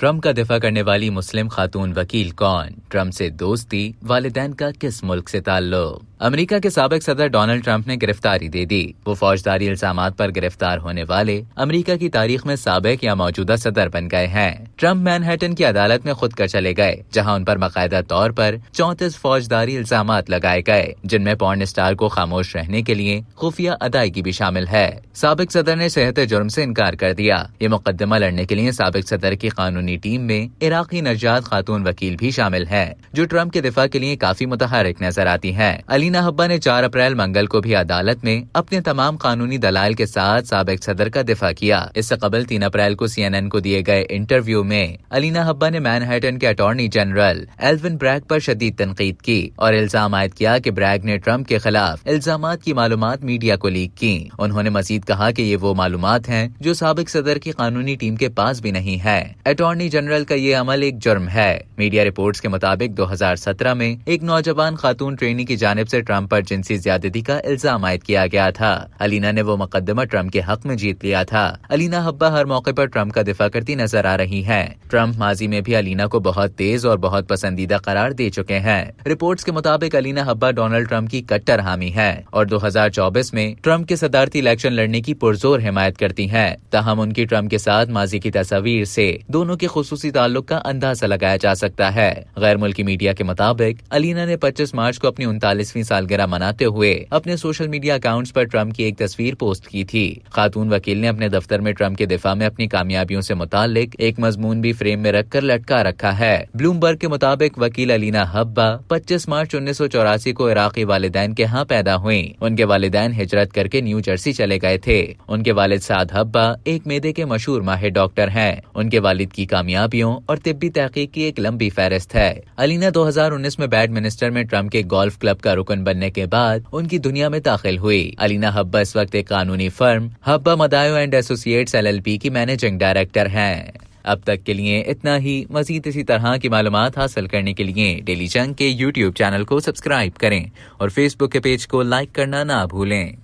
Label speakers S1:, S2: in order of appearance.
S1: Trump का दिफा करने वाली मुस्लिम खातून वकील कौन? ट्रंप से दोस्ती, वालिदैन का किस मुल्क से ताल्लुक? अमेरिका के साबिक सदर डोनाल्ड ट्रंप ने गिरफ्तारी दे दी। वो फौजदारी इल्जामात पर गिरफ्तार होने वाले अमेरिका की तारीख में साबिक या मौजूदा सदर बन गए हैं। ट्रंप मैनहट्टन की अदालत में खुद कर चले गए, जहां उन पर बाकायदा तौर पर 34 फौजदारी इल्जामात लगाए गए, जिनमें पॉर्न स्टार को खामोश रहने के लिए खुफिया अदायगी भी शामिल है। साबिक सदर ने सेहत जुर्म से इनकार कर दिया। ये मुकदमा लड़ने के लिए साबिक सदर की कानूनी टीम में इराकी नजात खातून वकील भी शामिल है, जो ट्रंप के दिफा के लिए काफी मुतहरिक नजर आती है। अलीना हब्बा ने 4 अप्रैल मंगल को भी अदालत में अपने तमाम कानूनी दलाइल के साथ साबिक सदर का दिफा किया। इससे कबल 3 अप्रैल को CNN को दिए गए इंटरव्यू में अलीना हब्बा ने मैनहट्टन के अटॉर्नी जनरल एल्विन ब्रैग पर शदीद तनकीद की और इल्जाम आयद किया कि ब्रैग ने ट्रंप के खिलाफ इल्जामात की मालूमात मीडिया को लीक की। उन्होंने मजीद कहा कि ये वो मालूमात हैं जो साबिक सदर की कानूनी टीम के पास भी नहीं है। अटॉर्नी जनरल का ये अमल एक जुर्म है। मीडिया रिपोर्ट्स के मुताबिक 2017 में एक नौजवान खातून ट्रेनी की जानिब से ट्रंप पर जिनसी ज्यादती का इल्जाम आयद किया गया था। अलीना ने वो मुकदमा ट्रंप के हक में जीत लिया था। अलीना हब्बा हर मौके पर ट्रंप का दिफा करती नजर आ रही है। ट्रंप माजी में भी अलीना को बहुत तेज और बहुत पसंदीदा करार दे चुके हैं। रिपोर्ट्स के मुताबिक अलीना हब्बा डोनाल्ड ट्रंप की कट्टर हामी है और 2024 में ट्रंप के सदारती इलेक्शन लड़ने की पुरजोर हिमायत करती हैं। ताहम उनकी ट्रंप के साथ माजी की तस्वीर से दोनों के खुसूसी ताल्लुक का अंदाजा लगाया जा सकता है। गैर मुल्की मीडिया के मुताबिक अलीना ने 25 मार्च को अपनी 39वीं सालगिरह मनाते हुए अपने सोशल मीडिया अकाउंट्स पर ट्रंप की एक तस्वीर पोस्ट की थी। खातून वकील ने अपने दफ्तर में ट्रंप के दिफा में अपनी कामयाबियों से मुतालिक एक मजमून भी फ्रेम में रखकर लटका रखा है। ब्लूमबर्ग के मुताबिक वकील अलीना हब्बा 25 मार्च 1984 को इराकी वालिदैन के यहाँ पैदा हुई। उनके वालिदैन हिजरत करके न्यू जर्सी चले गए थे। उनके वालिद साद हब्बा एक मेदे के मशहूर माहिर डॉक्टर हैं। उनके वालिद की कामयाबियों और तिब्बी तहकीक की एक लंबी फहरिस्त है। अलीना 2019 में बैडमिनिस्टर में ट्रंप के गोल्फ क्लब का रुकन बनने के बाद उनकी दुनिया में दाखिल हुई। अलीना हब्बा इस वक्त एक कानूनी फर्म हब्बा मदायो एंड एसोसिएट्स LLP की मैनेजिंग डायरेक्टर हैं। अब तक के लिए इतना ही। मजीद इसी तरह की मालूमात हासिल करने के लिए डेली जंग के YouTube चैनल को सब्सक्राइब करें और Facebook के पेज को लाइक करना ना भूलें।